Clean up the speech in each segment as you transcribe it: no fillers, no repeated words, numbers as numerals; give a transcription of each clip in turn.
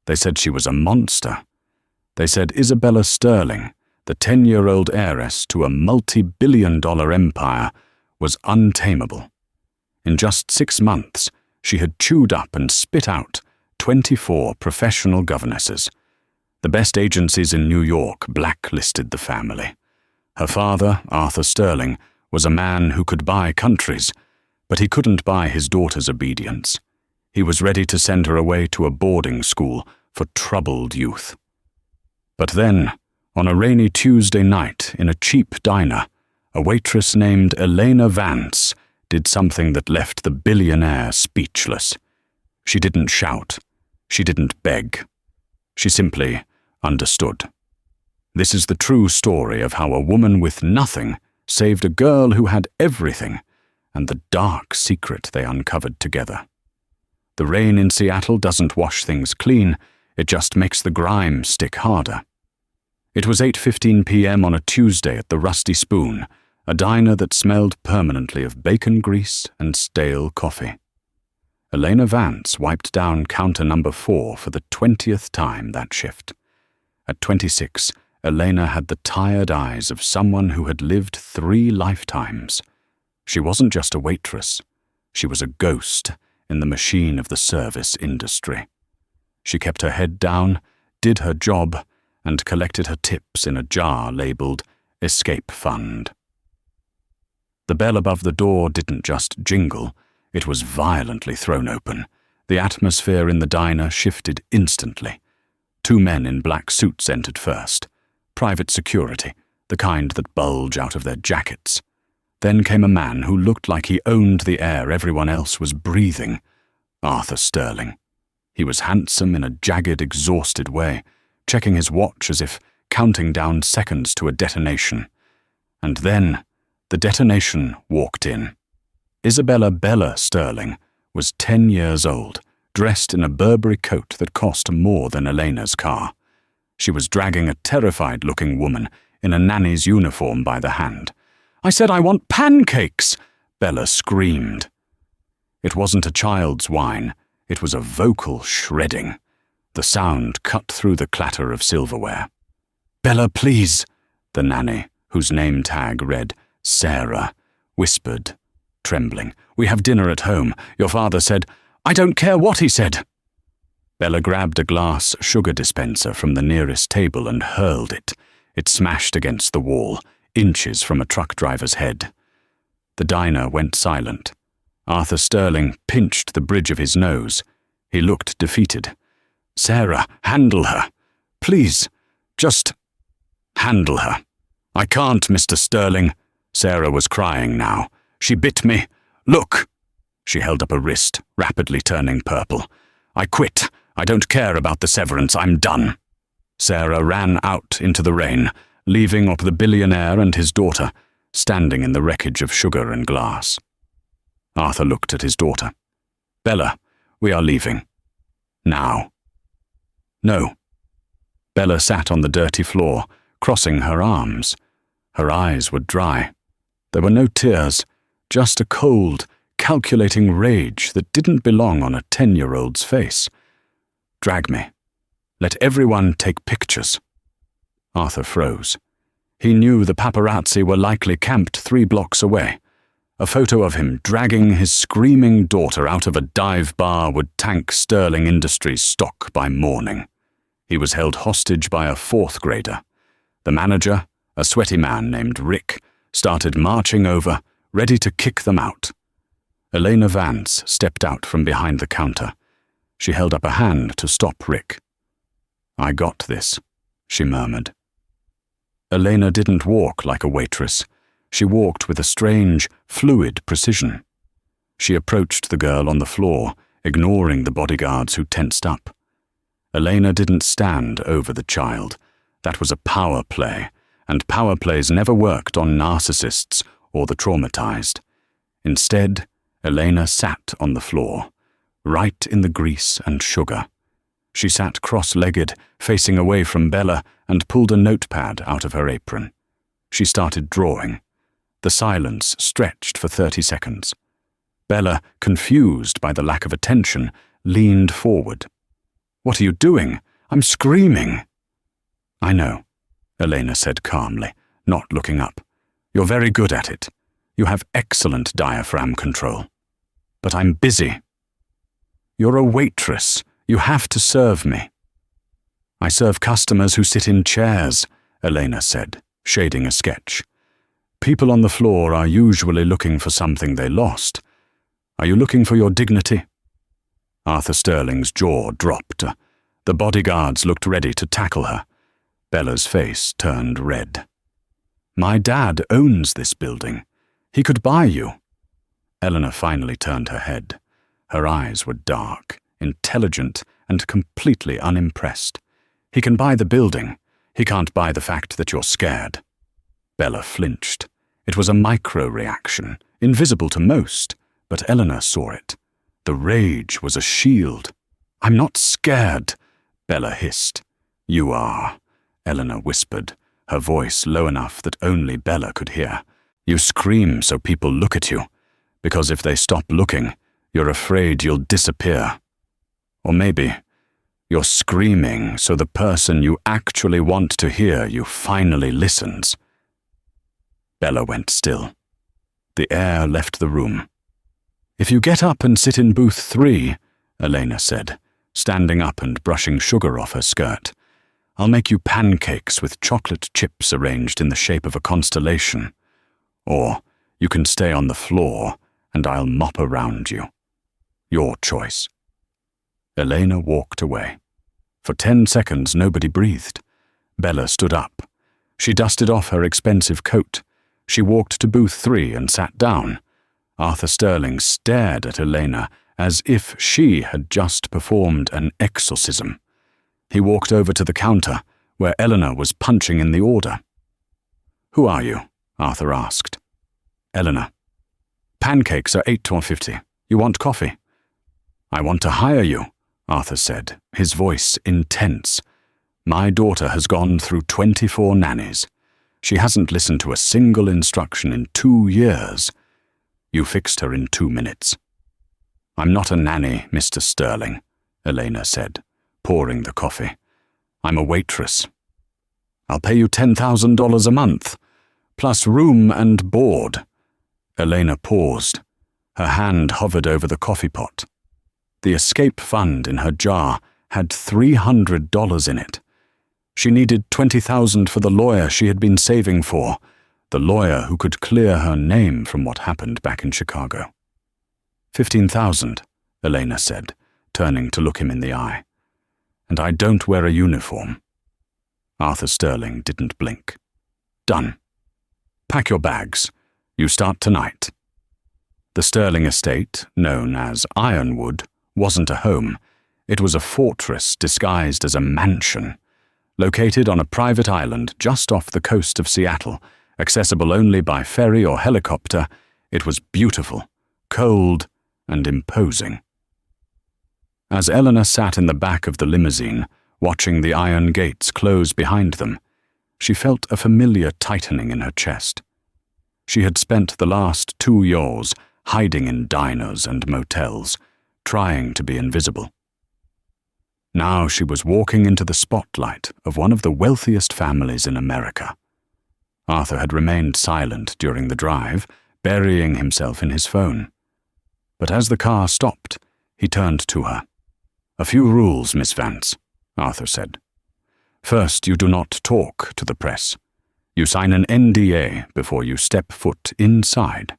They said she was a monster. They said Isabella Sterling, the 10-year-old heiress to a multi-billion-dollar empire, was untamable. In just 6 months, she had chewed up and spit out 24 professional governesses. The best agencies in New York blacklisted the family. Her father, Arthur Sterling, was a man who could buy countries, but he couldn't buy his daughter's obedience. He was ready to send her away to a boarding school for troubled youth. But then, on a rainy Tuesday night in a cheap diner, a waitress named Elena Vance did something that left the billionaire speechless. She didn't shout. She didn't beg. She simply understood. This is the true story of how a woman with nothing saved a girl who had everything, and the dark secret they uncovered together. The rain in Seattle doesn't wash things clean, it just makes the grime stick harder. It was 8:15 p.m. on a Tuesday at the Rusty Spoon, a diner that smelled permanently of bacon grease and stale coffee. Elena Vance wiped down counter number 4 for the 20th time that shift. At 26, Elena had the tired eyes of someone who had lived 3 lifetimes. She wasn't just a waitress. She was a ghost in the machine of the service industry. She kept her head down, did her job, and collected her tips in a jar labeled Escape Fund. The bell above the door didn't just jingle, it was violently thrown open. The atmosphere in the diner shifted instantly. 2 men in black suits entered first. Private security, the kind that bulge out of their jackets. Then came a man who looked like he owned the air everyone else was breathing. Arthur Sterling. He was handsome in a jagged, exhausted way, checking his watch as if counting down seconds to a detonation. And then, the detonation walked in. Isabella Bella Sterling was 10 years old, dressed in a Burberry coat that cost more than Elena's car. She was dragging a terrified-looking woman in a nanny's uniform by the hand. "I said I want pancakes!" Bella screamed. It wasn't a child's whine, it was a vocal shredding. The sound cut through the clatter of silverware. "Bella, please," the nanny, whose name tag read Sarah, whispered, trembling. "We have dinner at home. Your father said—" "I don't care what he said!" Bella grabbed a glass sugar dispenser from the nearest table and hurled it. It smashed against the wall, inches from a truck driver's head. The diner went silent. Arthur Sterling pinched the bridge of his nose. He looked defeated. "Sarah, handle her. Please, just handle her." "I can't, Mr. Sterling." Sarah was crying now. "She bit me. Look." She held up a wrist, rapidly turning purple. "I quit. I don't care about the severance. I'm done." Sarah ran out into the rain, leaving the billionaire and his daughter, standing in the wreckage of sugar and glass. Arthur looked at his daughter. "Bella, we are leaving. Now." "No." Bella sat on the dirty floor, crossing her arms. Her eyes were dry. There were no tears, just a cold, calculating rage that didn't belong on a 10-year-old's face. "Drag me. Let everyone take pictures." Arthur froze. He knew the paparazzi were likely camped 3 blocks away. A photo of him dragging his screaming daughter out of a dive bar would tank Sterling Industries stock by morning. He was held hostage by a 4th grader. The manager, a sweaty man named Rick, started marching over, ready to kick them out. Elena Vance stepped out from behind the counter. She held up a hand to stop Rick. "I got this," she murmured. Elena didn't walk like a waitress. She walked with a strange, fluid precision. She approached the girl on the floor, ignoring the bodyguards who tensed up. Elena didn't stand over the child. That was a power play, and power plays never worked on narcissists or the traumatized. Instead, Elena sat on the floor, right in the grease and sugar. She sat cross-legged, facing away from Bella, and pulled a notepad out of her apron. She started drawing. The silence stretched for 30 seconds. Bella, confused by the lack of attention, leaned forward. What are you doing? I'm screaming." "I know," Elena said calmly, not looking up. "You're very good at it. You have excellent diaphragm control. But I'm busy." "You're a waitress. You have to serve me." "I serve customers who sit in chairs," Elena said, shading a sketch. "People on the floor are usually looking for something they lost. Are you looking for your dignity?" Arthur Sterling's jaw dropped. The bodyguards looked ready to tackle her. Bella's face turned red. "My dad owns this building. He could buy you." Eleanor finally turned her head. Her eyes were dark, intelligent, and completely unimpressed. "He can buy the building. He can't buy the fact that you're scared." Bella flinched. It was a micro-reaction, invisible to most, but Eleanor saw it. The rage was a shield. "I'm not scared," Bella hissed. "You are," Eleanor whispered, her voice low enough that only Bella could hear. "You scream so people look at you, because if they stop looking, you're afraid you'll disappear. Or maybe you're screaming so the person you actually want to hear you finally listens." Bella went still. The air left the room. "If you get up and sit in booth 3, Elena said, standing up and brushing sugar off her skirt, "I'll make you pancakes with chocolate chips arranged in the shape of a constellation. Or you can stay on the floor and I'll mop around you. Your choice." Elena walked away. For 10 seconds nobody breathed. Bella stood up. She dusted off her expensive coat. She walked to booth 3 and sat down. Arthur Sterling stared at Elena as if she had just performed an exorcism. He walked over to the counter, where Eleanor was punching in the order. "Who are you?" Arthur asked. "Eleanor." "Pancakes are $8.50. You want coffee?" "I want to hire you," Arthur said, his voice intense. "My daughter has gone through 24 nannies. She hasn't listened to a single instruction in 2 years. You fixed her in 2 minutes." "I'm not a nanny, Mr. Sterling," Elena said, pouring the coffee. "I'm a waitress. I'll pay you $10,000 a month, plus room and board." Elena paused. Her hand hovered over the coffee pot. The escape fund in her jar had $300 in it. She needed $20,000 for the lawyer she had been saving for, the lawyer who could clear her name from what happened back in Chicago. $15,000, Elena said, turning to look him in the eye. "And I don't wear a uniform." Arthur Sterling didn't blink. "Done. Pack your bags. You start tonight." The Sterling estate, known as Ironwood, wasn't a home. It was a fortress disguised as a mansion. Located on a private island just off the coast of Seattle, accessible only by ferry or helicopter, it was beautiful, cold, and imposing. As Eleanor sat in the back of the limousine, watching the iron gates close behind them, she felt a familiar tightening in her chest. She had spent the last 2 years hiding in diners and motels, trying to be invisible. Now she was walking into the spotlight of one of the wealthiest families in America. Arthur had remained silent during the drive, burying himself in his phone. But as the car stopped, he turned to her. "A few rules, Miss Vance," Arthur said. "First, you do not talk to the press. You sign an NDA before you step foot inside.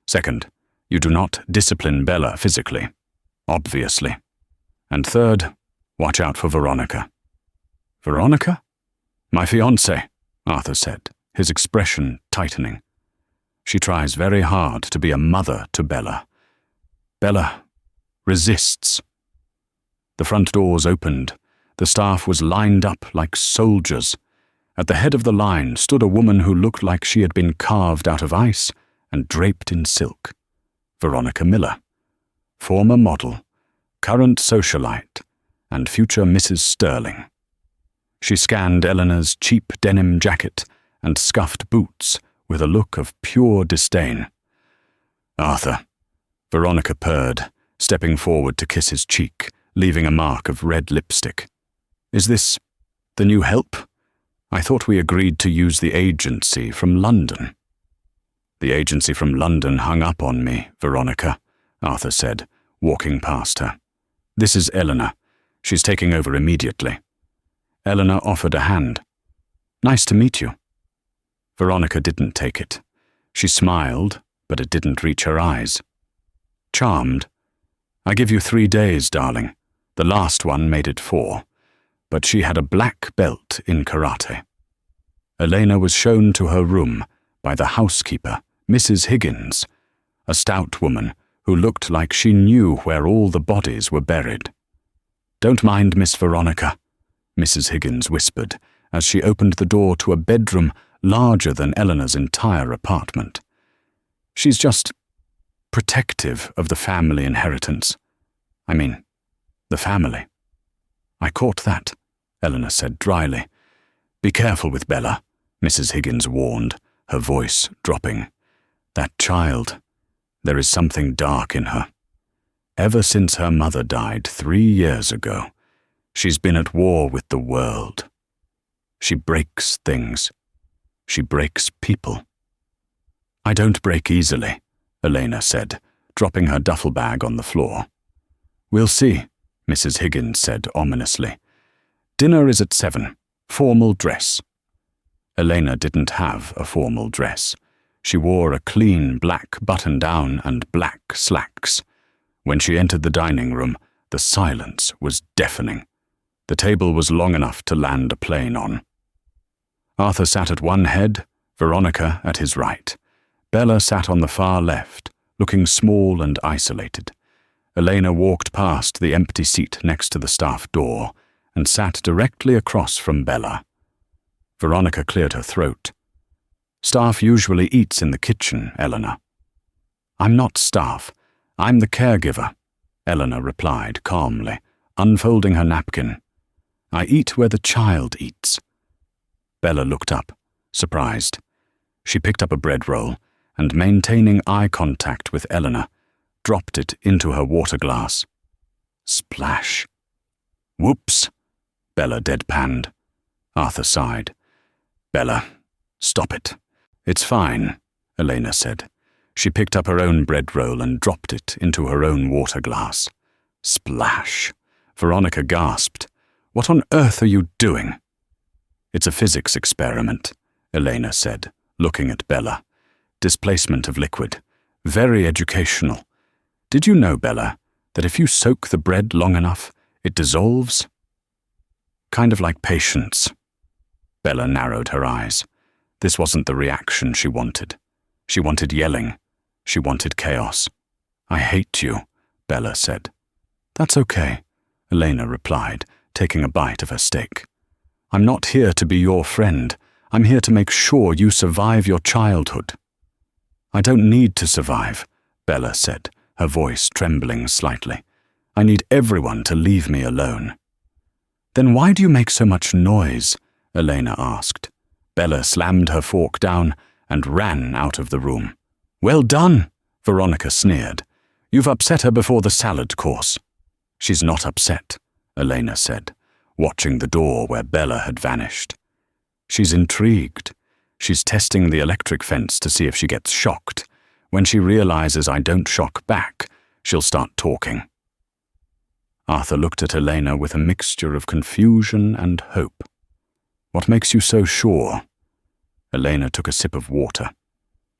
Second, you do not discipline Bella physically, obviously. And third, watch out for Veronica." "Veronica?" "My fiancée," Arthur said, his expression tightening. "She tries very hard to be a mother to Bella. Bella resists." The front doors opened. The staff was lined up like soldiers. At the head of the line stood a woman who looked like she had been carved out of ice and draped in silk. Veronica Miller, former model, current socialite, and future Mrs. Sterling. She scanned Eleanor's cheap denim jacket and scuffed boots with a look of pure disdain. "Arthur," Veronica purred, stepping forward to kiss his cheek, leaving a mark of red lipstick. "Is this the new help? I thought we agreed to use the agency from London." "The agency from London hung up on me, Veronica," Arthur said, walking past her. "This is Eleanor. She's taking over immediately." Eleanor offered a hand. "Nice to meet you." Veronica didn't take it. She smiled, but it didn't reach her eyes. "Charmed. I give you 3 days, darling. The last one made it 4. But she had a black belt in karate." Elena was shown to her room by the housekeeper, Mrs. Higgins, a stout woman who looked like she knew where all the bodies were buried. "Don't mind Miss Veronica," Mrs. Higgins whispered as she opened the door to a bedroom larger than Eleanor's entire apartment. "She's just protective of the family inheritance. I mean, the family." "I caught that," Eleanor said dryly. "Be careful with Bella," Mrs. Higgins warned, her voice dropping. "That child, there is something dark in her. Ever since her mother died 3 years ago, she's been at war with the world. She breaks things. She breaks people." "I don't break easily," Elena said, dropping her duffel bag on the floor. "We'll see," Mrs. Higgins said ominously. "Dinner is at 7. Formal dress." Elena didn't have a formal dress. She wore a clean black button-down and black slacks. When she entered the dining room, the silence was deafening. The table was long enough to land a plane on. Arthur sat at one head, Veronica at his right. Bella sat on the far left, looking small and isolated. Elena walked past the empty seat next to the staff door and sat directly across from Bella. Veronica cleared her throat. "Staff usually eats in the kitchen, Eleanor." "I'm not staff. I'm the caregiver," Eleanor replied calmly, unfolding her napkin. "I eat where the child eats." Bella looked up, surprised. She picked up a bread roll and, maintaining eye contact with Eleanor, dropped it into her water glass. Splash. "Whoops," Bella deadpanned. Arthur sighed. "Bella, stop it." "It's fine," Elena said. She picked up her own bread roll and dropped it into her own water glass. Splash. Veronica gasped. "What on earth are you doing?" "It's a physics experiment," Elena said, looking at Bella. "Displacement of liquid. Very educational. Did you know, Bella, that if you soak the bread long enough, it dissolves? Kind of like patience." Bella narrowed her eyes. This wasn't the reaction she wanted. She wanted yelling. She wanted chaos. "I hate you," Bella said. "That's okay," Elena replied, taking a bite of her steak. "I'm not here to be your friend. I'm here to make sure you survive your childhood." "I don't need to survive," Bella said, her voice trembling slightly. "I need everyone to leave me alone." "Then why do you make so much noise?" Elena asked. Bella slammed her fork down and ran out of the room. "Well done," Veronica sneered. "You've upset her before the salad course." "She's not upset," Elena said, watching the door where Bella had vanished. "She's intrigued. She's testing the electric fence to see if she gets shocked. When she realizes I don't shock back, she'll start talking." Arthur looked at Elena with a mixture of confusion and hope. "What makes you so sure?" Elena took a sip of water.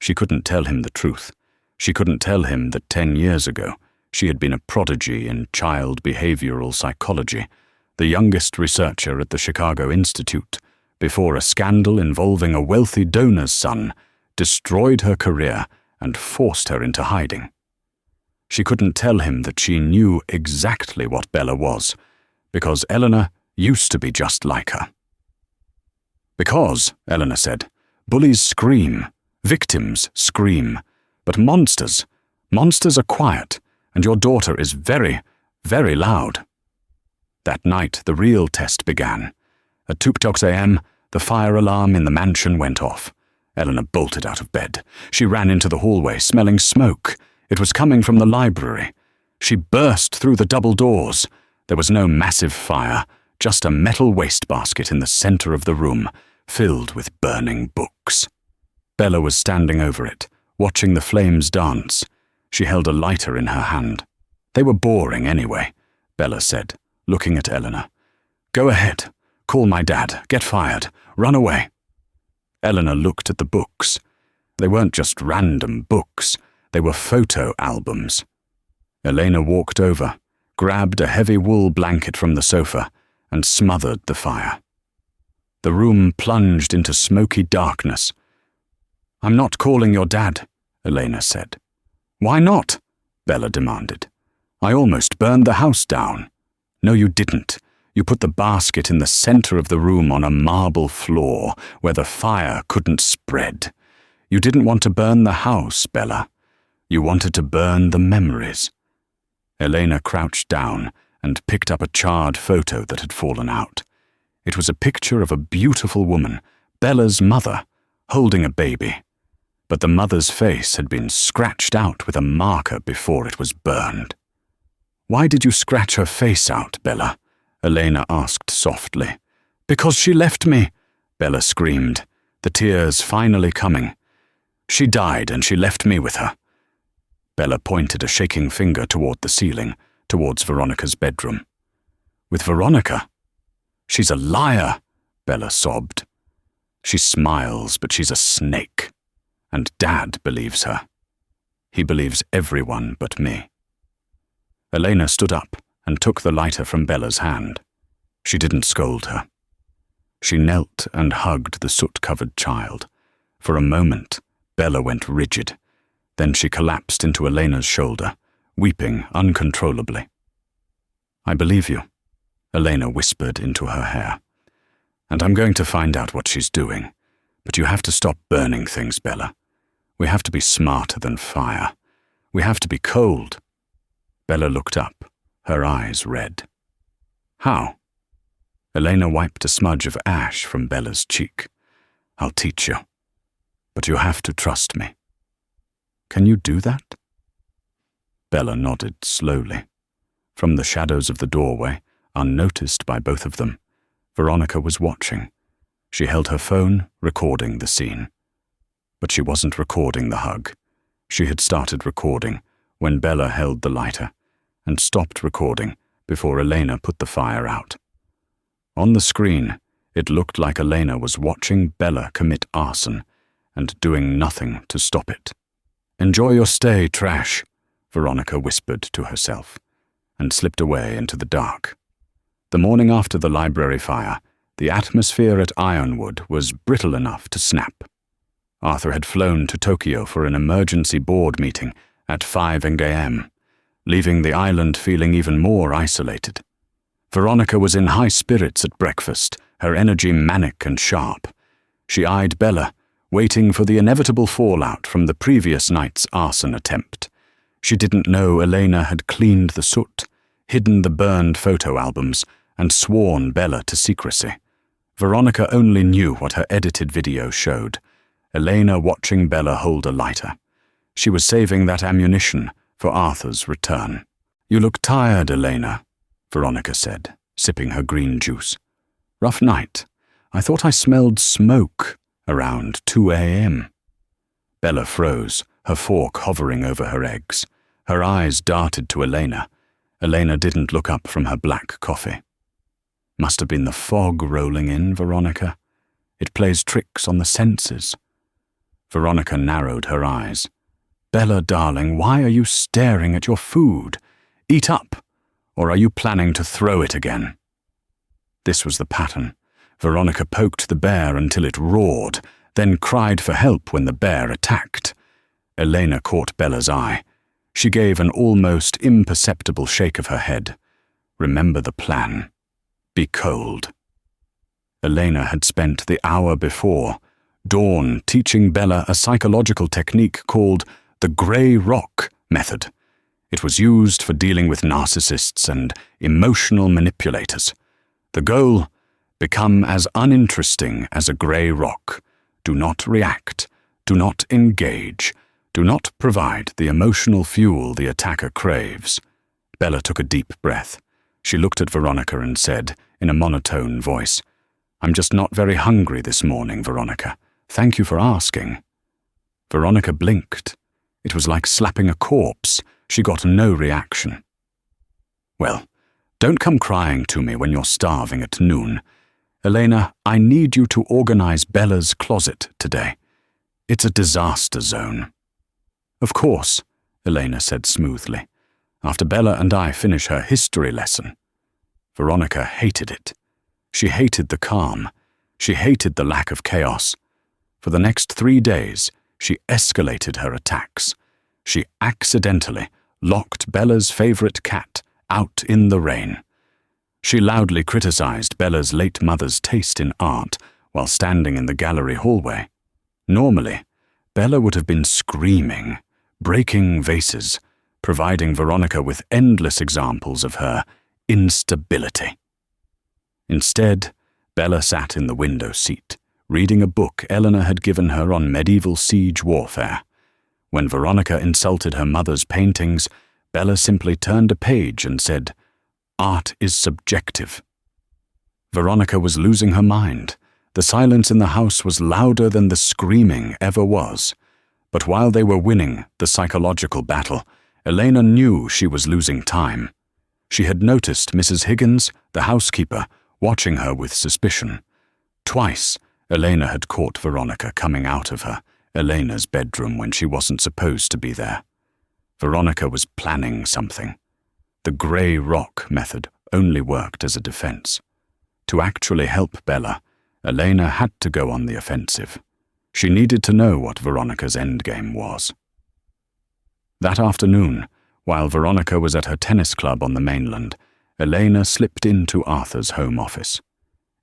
She couldn't tell him the truth. She couldn't tell him that 10 years ago she had been a prodigy in child behavioral psychology, the youngest researcher at the Chicago Institute, before a scandal involving a wealthy donor's son destroyed her career and forced her into hiding. She couldn't tell him that she knew exactly what Bella was, because Eleanor used to be just like her. "Because," Eleanor said, "bullies scream, victims scream, but monsters are quiet, and your daughter is very, very loud." That night, the real test began. At 2 a.m., the fire alarm in the mansion went off. Eleanor bolted out of bed. She ran into the hallway, smelling smoke. It was coming from the library. She burst through the double doors. There was no massive fire, just a metal wastebasket in the center of the room, filled with burning books. Bella was standing over it, watching the flames dance. She held a lighter in her hand. They were boring anyway, Bella said, looking at Eleanor. Go ahead. Call my dad. Get fired. Run away. Eleanor looked at the books. They weren't just random books. They were photo albums. Elena walked over, grabbed a heavy wool blanket from the sofa, and smothered the fire. The room plunged into smoky darkness. I'm not calling your dad, Elena said. Why not? Bella demanded. I almost burned the house down. No, you didn't. You put the basket in the center of the room on a marble floor where the fire couldn't spread. You didn't want to burn the house, Bella. You wanted to burn the memories. Elena crouched down and picked up a charred photo that had fallen out. It was a picture of a beautiful woman, Bella's mother, holding a baby. But the mother's face had been scratched out with a marker before it was burned. Why did you scratch her face out, Bella? Elena asked softly. Because she left me, Bella screamed, the tears finally coming. She died and she left me with her. Bella pointed a shaking finger toward the ceiling, towards Veronica's bedroom. With Veronica? She's a liar, Bella sobbed. She smiles, but she's a snake. And Dad believes her. He believes everyone but me. Elena stood up and took the lighter from Bella's hand. She didn't scold her. She knelt and hugged the soot-covered child. For a moment, Bella went rigid. Then she collapsed into Elena's shoulder, weeping uncontrollably. I believe you, Elena whispered into her hair. And I'm going to find out what she's doing. But you have to stop burning things, Bella. We have to be smarter than fire. We have to be cold. Bella looked up, her eyes red. How? Elena wiped a smudge of ash from Bella's cheek. I'll teach you. But you have to trust me. Can you do that? Bella nodded slowly. From the shadows of the doorway, unnoticed by both of them, Veronica was watching. She held her phone, recording the scene. But she wasn't recording the hug. She had started recording when Bella held the lighter, and stopped recording before Elena put the fire out. On the screen, it looked like Elena was watching Bella commit arson and doing nothing to stop it. Enjoy your stay, trash, Veronica whispered to herself, and slipped away into the dark. The morning after the library fire, the atmosphere at Ironwood was brittle enough to snap. Arthur had flown to Tokyo for an emergency board meeting at 5 a.m., leaving the island feeling even more isolated. Veronica was in high spirits at breakfast, her energy manic and sharp. She eyed Bella, waiting for the inevitable fallout from the previous night's arson attempt. She didn't know Elena had cleaned the soot, hidden the burned photo albums, and sworn Bella to secrecy. Veronica only knew what her edited video showed. Elena watching Bella hold a lighter. She was saving that ammunition for Arthur's return. You look tired, Elena, Veronica said, sipping her green juice. Rough night. I thought I smelled smoke around 2 a.m. Bella froze, her fork hovering over her eggs. Her eyes darted to Elena. Elena didn't look up from her black coffee. Must have been the fog rolling in, Veronica. It plays tricks on the senses. Veronica narrowed her eyes. Bella, darling, why are you staring at your food? Eat up, or are you planning to throw it again? This was the pattern. Veronica poked the bear until it roared, then cried for help when the bear attacked. Elena caught Bella's eye. She gave an almost imperceptible shake of her head. Remember the plan. Be cold. Elena had spent the hour before, Dawn, teaching Bella a psychological technique called the grey rock method. It was used for dealing with narcissists and emotional manipulators. The goal: become as uninteresting as a grey rock. Do not react. Do not engage. Do not provide the emotional fuel the attacker craves. Bella took a deep breath. She looked at Veronica and said, in a monotone voice, "I'm just not very hungry this morning, Veronica. Thank you for asking." Veronica blinked. It was like slapping a corpse. She got no reaction. "Well, don't come crying to me when you're starving at noon. Elena, I need you to organize Bella's closet today. It's a disaster zone." "Of course," Elena said smoothly, "after Bella and I finish her history lesson." Veronica hated it. She hated the calm. She hated the lack of chaos. For the next 3 days, she escalated her attacks. She accidentally locked Bella's favorite cat out in the rain. She loudly criticized Bella's late mother's taste in art while standing in the gallery hallway. Normally, Bella would have been screaming, breaking vases, providing Veronica with endless examples of her instability. Instead, Bella sat in the window seat, reading a book Eleanor had given her on medieval siege warfare. When Veronica insulted her mother's paintings, Bella simply turned a page and said, "Art is subjective." Veronica was losing her mind. The silence in the house was louder than the screaming ever was. But while they were winning the psychological battle, Elena knew she was losing time. She had noticed Mrs. Higgins, the housekeeper, watching her with suspicion. Twice, Elena had caught Veronica coming out of her, Elena's bedroom, when she wasn't supposed to be there. Veronica was planning something. The grey rock method only worked as a defense. To actually help Bella, Elena had to go on the offensive. She needed to know what Veronica's endgame was. That afternoon, while Veronica was at her tennis club on the mainland, Elena slipped into Arthur's home office.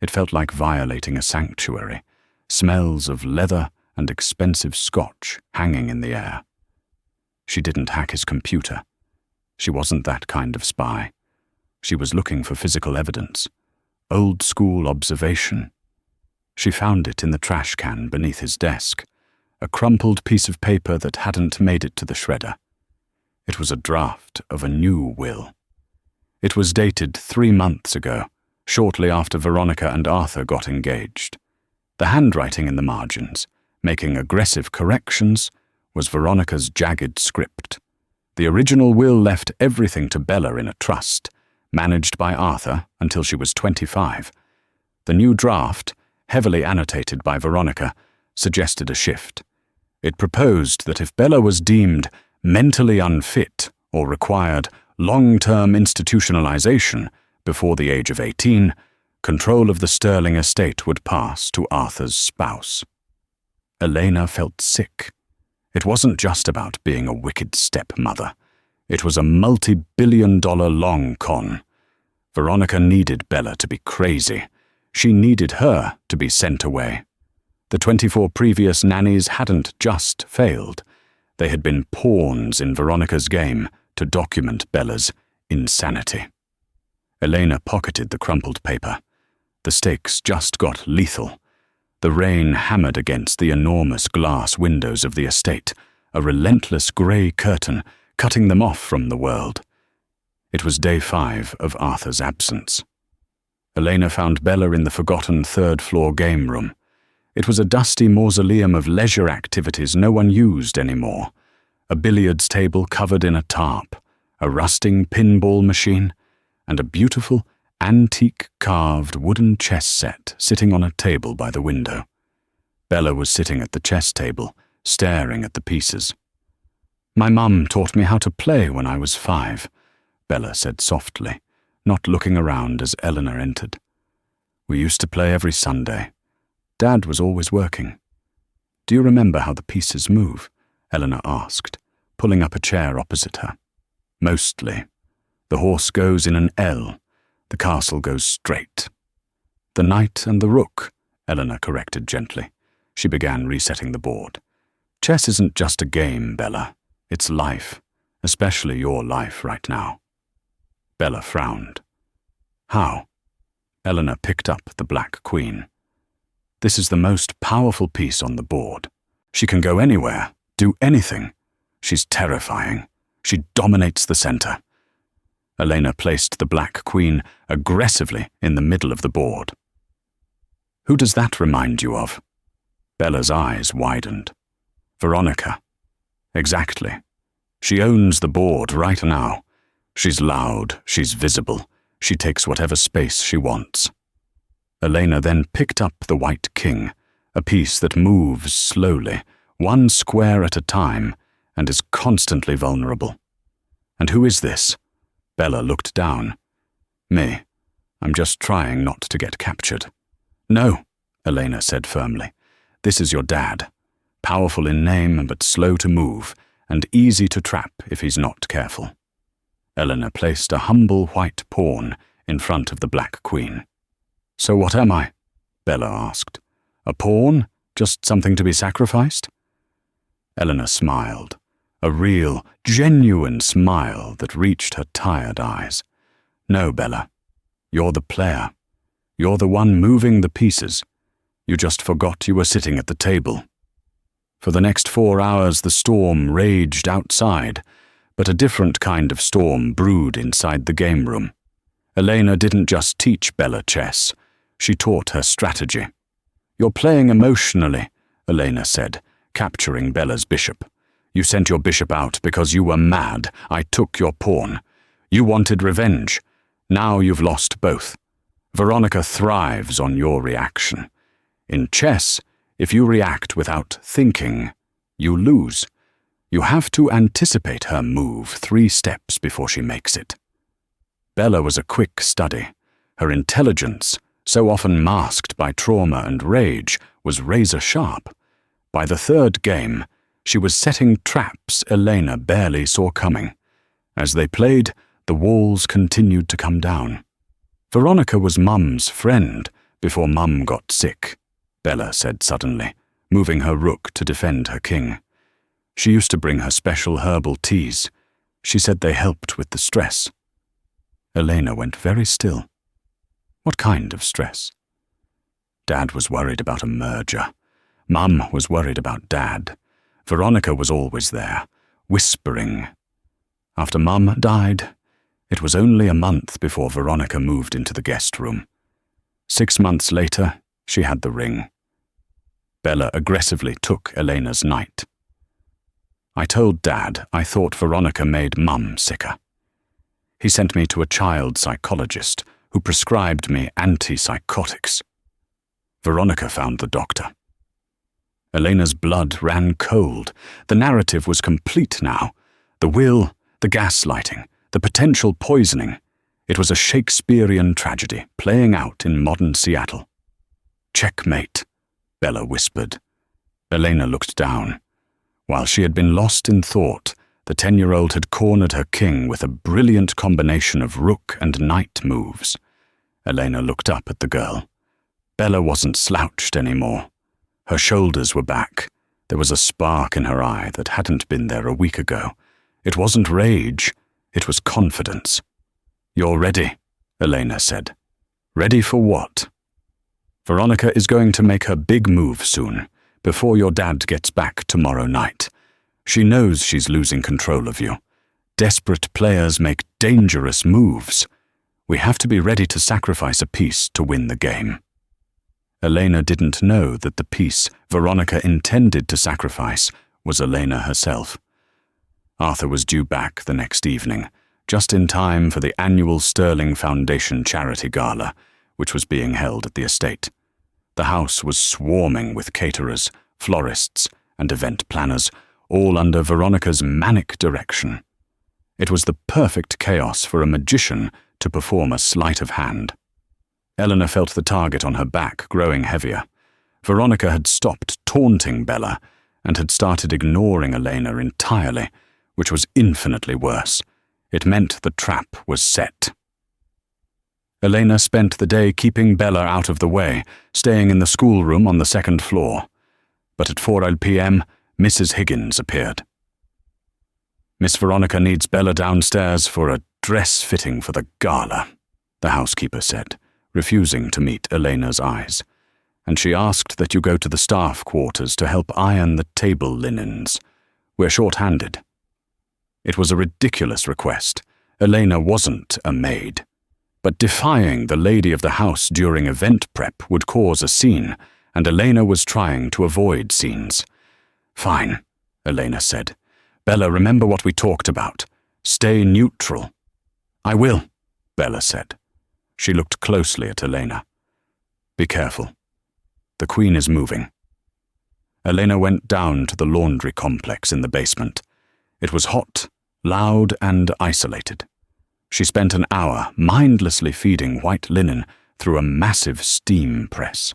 It felt like violating a sanctuary, smells of leather and expensive scotch hanging in the air. She didn't hack his computer. She wasn't that kind of spy. She was looking for physical evidence, old-school observation. She found it in the trash can beneath his desk, a crumpled piece of paper that hadn't made it to the shredder. It was a draft of a new will. It was dated 3 months ago, shortly after Veronica and Arthur got engaged. The handwriting in the margins, making aggressive corrections, was Veronica's jagged script. The original will left everything to Bella in a trust, managed by Arthur until she was 25. The new draft, heavily annotated by Veronica, suggested a shift. It proposed that if Bella was deemed mentally unfit or required long-term institutionalization before the age of 18, control of the Sterling estate would pass to Arthur's spouse. Elena felt sick. It wasn't just about being a wicked stepmother. It was a multi-billion-dollar long con. Veronica needed Bella to be crazy. She needed her to be sent away. The 24 previous nannies hadn't just failed. They had been pawns in Veronica's game to document Bella's insanity. Elena pocketed the crumpled paper. The stakes just got lethal. The rain hammered against the enormous glass windows of the estate, a relentless grey curtain cutting them off from the world. It was day 5 of Arthur's absence. Elena found Bella in the forgotten third-floor game room. It was a dusty mausoleum of leisure activities no one used anymore. A billiards table covered in a tarp, a rusting pinball machine, and a beautiful, antique carved wooden chess set sitting on a table by the window. Bella was sitting at the chess table, staring at the pieces. "My mum taught me how to play when I was 5, Bella said softly, not looking around as Eleanor entered. "We used to play every Sunday. Dad was always working." "Do you remember how the pieces move?" Eleanor asked, pulling up a chair opposite her. "Mostly. The horse goes in an L. The castle goes straight." "The knight and the rook," Eleanor corrected gently. She began resetting the board. "Chess isn't just a game, Bella. It's life, especially your life right now." Bella frowned. "How?" Eleanor picked up the black queen. "This is the most powerful piece on the board. She can go anywhere, do anything. She's terrifying. She dominates the center." Elena placed the Black Queen aggressively in the middle of the board. Who does that remind you of? Bella's eyes widened. Veronica. Exactly. She owns the board right now. She's loud, she's visible, she takes whatever space she wants. Elena then picked up the White King, a piece that moves slowly, one square at a time, and is constantly vulnerable. And who is this? Bella looked down. Me. I'm just trying not to get captured. No, Elena said firmly. This is your dad. Powerful in name but slow to move, and easy to trap if he's not careful. Elena placed a humble white pawn in front of the Black Queen. So what am I? Bella asked. A pawn? Just something to be sacrificed? Elena smiled, a real, genuine smile that reached her tired eyes. No, Bella. You're the player. You're the one moving the pieces. You just forgot you were sitting at the table. For the next 4 hours the storm raged outside, but a different kind of storm brewed inside the game room. Elena didn't just teach Bella chess, she taught her strategy. You're playing emotionally, Elena said, capturing Bella's bishop. You sent your bishop out because you were mad. I took your pawn. You wanted revenge. Now you've lost both. Veronica thrives on your reaction. In chess, if you react without thinking, you lose. You have to anticipate her move 3 steps before she makes it. Bella was a quick study. Her intelligence, so often masked by trauma and rage, was razor sharp. By the 3rd game, she was setting traps Elena barely saw coming. As they played, the walls continued to come down. Veronica was Mum's friend before Mum got sick, Bella said suddenly, moving her rook to defend her king. She used to bring her special herbal teas. She said they helped with the stress. Elena went very still. What kind of stress? Dad was worried about a merger. Mum was worried about Dad. Veronica was always there, whispering. After Mum died, it was only a month before Veronica moved into the guest room. 6 months later, she had the ring. Bella aggressively took Elena's knight. I told Dad I thought Veronica made Mum sicker. He sent me to a child psychologist who prescribed me antipsychotics. Veronica found the doctor. Elena's blood ran cold. The narrative was complete now. The will, the gaslighting, the potential poisoning. It was a Shakespearean tragedy playing out in modern Seattle. Checkmate, Bella whispered. Elena looked down. While she had been lost in thought, the 10-year-old had cornered her king with a brilliant combination of rook and knight moves. Elena looked up at the girl. Bella wasn't slouched anymore. Her shoulders were back. There was a spark in her eye that hadn't been there a week ago. It wasn't rage, it was confidence. You're ready, Elena said. Ready for what? Veronica is going to make her big move soon, before your dad gets back tomorrow night. She knows she's losing control of you. Desperate players make dangerous moves. We have to be ready to sacrifice a piece to win the game. Elena didn't know that the piece Veronica intended to sacrifice was Elena herself. Arthur was due back the next evening, just in time for the annual Sterling Foundation charity gala, which was being held at the estate. The house was swarming with caterers, florists, and event planners, all under Veronica's manic direction. It was the perfect chaos for a magician to perform a sleight of hand. Eleanor felt the target on her back growing heavier. Veronica had stopped taunting Bella and had started ignoring Elena entirely, which was infinitely worse. It meant the trap was set. Elena spent the day keeping Bella out of the way, staying in the schoolroom on the 2nd floor. But at 4 p.m., Mrs. Higgins appeared. Miss Veronica needs Bella downstairs for a dress fitting for the gala, the housekeeper said, refusing to meet Elena's eyes. And she asked that you go to the staff quarters to help iron the table linens. We're short-handed. It was a ridiculous request. Elena wasn't a maid. But defying the lady of the house during event prep would cause a scene, and Elena was trying to avoid scenes. "Fine," Elena said. "Bella, remember what we talked about. Stay neutral." "I will," Bella said. She looked closely at Elena. "Be careful. The Queen is moving." Elena went down to the laundry complex in the basement. It was hot, loud, and isolated. She spent an hour mindlessly feeding white linen through a massive steam press.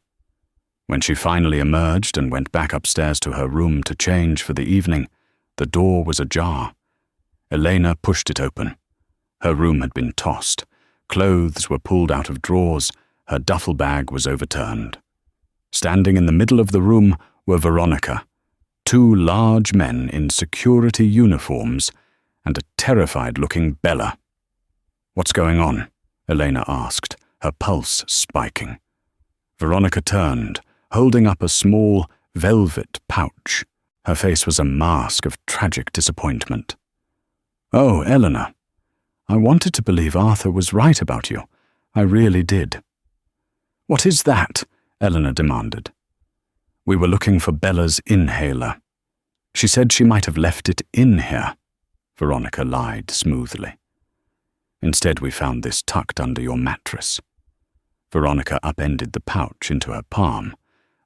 When she finally emerged and went back upstairs to her room to change for the evening, the door was ajar. Elena pushed it open. Her room had been tossed. Clothes were pulled out of drawers. Her duffel bag was overturned. Standing in the middle of the room were Veronica, two large men in security uniforms, and a terrified-looking Bella. "What's going on?" Elena asked, her pulse spiking. Veronica turned, holding up a small, velvet pouch. Her face was a mask of tragic disappointment. "Oh, Eleanor, I wanted to believe Arthur was right about you. I really did." "What is that?" Eleanor demanded. "We were looking for Bella's inhaler. She said she might have left it in here," Veronica lied smoothly. "Instead, we found this tucked under your mattress." Veronica upended the pouch into her palm.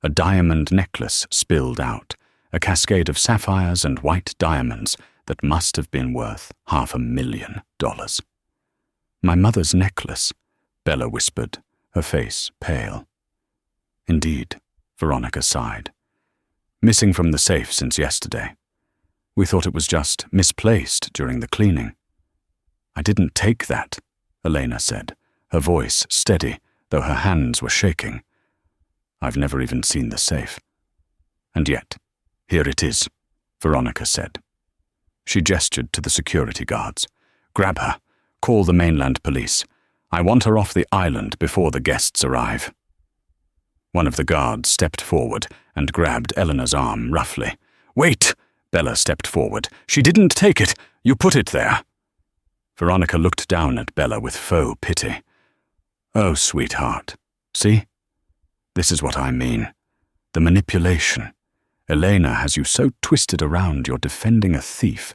A diamond necklace spilled out, a cascade of sapphires and white diamonds that must have been worth $500,000. "My mother's necklace," Bella whispered, her face pale. "Indeed," Veronica sighed. "Missing from the safe since yesterday. We thought it was just misplaced during the cleaning." "I didn't take that," Elena said, her voice steady, though her hands were shaking. "I've never even seen the safe. And yet, here it is," Veronica said. She gestured to the security guards. "Grab her. Call the mainland police. I want her off the island before the guests arrive." One of the guards stepped forward and grabbed Eleanor's arm roughly. "Wait!" Bella stepped forward. "She didn't take it. You put it there." Veronica looked down at Bella with faux pity. "Oh, sweetheart. See? This is what I mean. The manipulation. Elena has you so twisted around you're defending a thief.